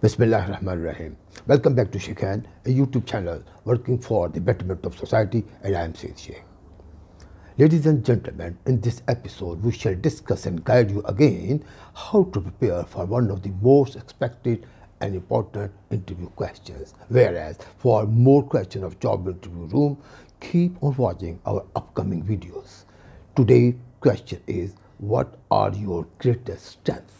Bismillahirrahmanirrahim. Welcome back to Shaikhain, a YouTube channel working for the betterment of society, and I am SAEED. Ladies and gentlemen, in this episode we shall discuss and guide you again how to prepare for one of the most expected and important interview questions. Whereas for more questions of job interview room, keep on watching our upcoming videos. Today's question is, what are your greatest strengths?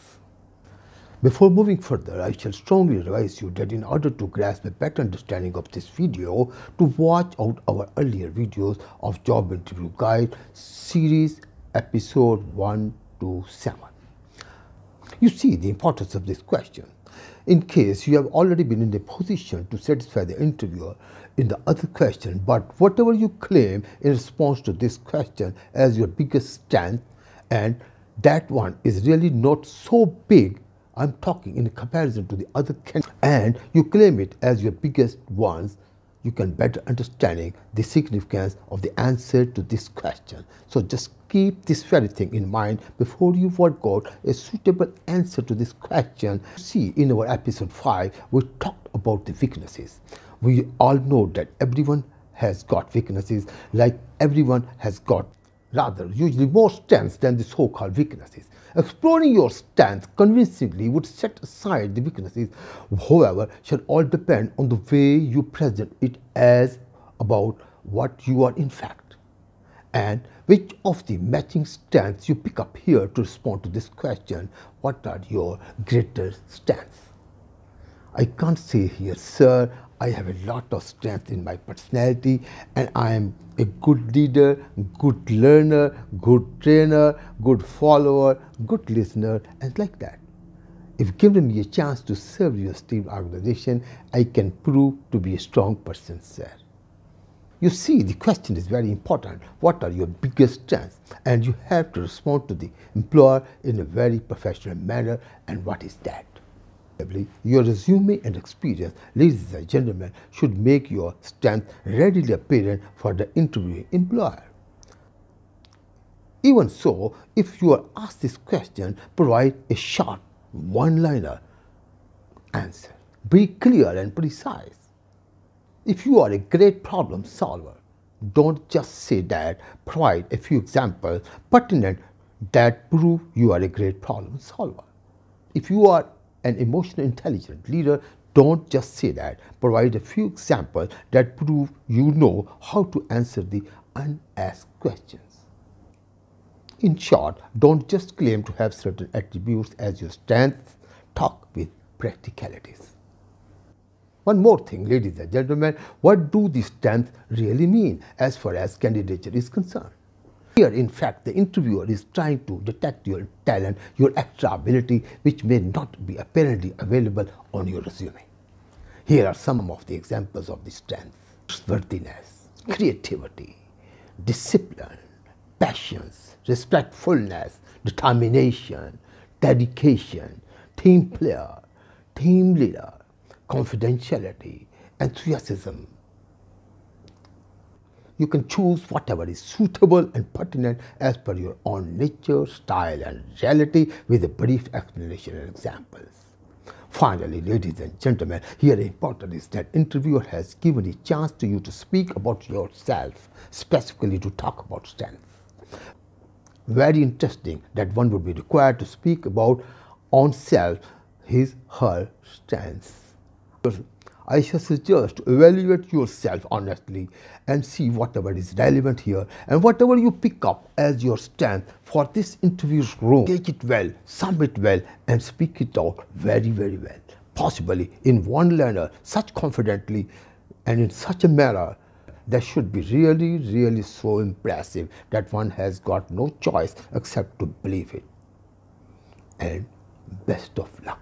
Before moving further, I shall strongly advise you that in order to grasp a better understanding of this video, to watch out our earlier videos of Job Interview Guide series episode 1 to 7. You see the importance of this question. In case you have already been in a position to satisfy the interviewer in the other question, but whatever you claim in response to this question as your biggest strength, and that one is really not so big, I'm talking in comparison to the other candidates, and you claim it as your biggest ones, you can better understanding the significance of the answer to this question. So just keep this very thing in mind before you work out a suitable answer to this question. See, in our episode 5, we talked about the weaknesses. We all know that everyone has got weaknesses, like everyone has got usually more strengths than the so-called weaknesses. Exploring your strengths convincingly would set aside the weaknesses, however, shall all depend on the way you present it as about what you are in fact, and which of the matching strengths you pick up here to respond to this question. What are your greater strengths? I can't say here, sir, I have a lot of strength in my personality and I am a good leader, good learner, good trainer, good follower, good listener, and like that. If given me a chance to serve your esteemed organization, I can prove to be a strong person, sir. You see, the question is very important. What are your biggest strengths? And you have to respond to the employer in a very professional manner. And what is that? Your resume and experience, ladies and gentlemen, should make your strength readily apparent for the interviewing employer. Even so, if you are asked this question, provide a short, one-liner answer. Be clear and precise. If you are a great problem solver, don't just say that. Provide a few examples pertinent that prove you are a great problem solver. If you are an emotionally intelligent leader, don't just say that. Provide a few examples that prove you know how to answer the unasked questions. In short, don't just claim to have certain attributes as your strengths. Talk with practicalities. One more thing, ladies and gentlemen, what do these strengths really mean as far as candidature is concerned? Here, in fact, the interviewer is trying to detect your talent, your extra ability, which may not be apparently available on your resume. Here are some of the examples of the strengths: trustworthiness, creativity, discipline, patience, respectfulness, determination, dedication, team player, team leader, confidentiality, enthusiasm. You can choose whatever is suitable and pertinent as per your own nature, style, and reality, with a brief explanation and examples. Finally, ladies and gentlemen, here important is that interviewer has given a chance to you to speak about yourself, specifically to talk about strengths. Very interesting that one would be required to speak about on self, his, her strengths. I shall suggest to evaluate yourself honestly and see whatever is relevant here, and whatever you pick up as your strength for this interview room, take it well, sum it well, and speak it out very, very well. Possibly in one liner, such confidently and in such a manner that should be really, really so impressive that one has got no choice except to believe it. And best of luck.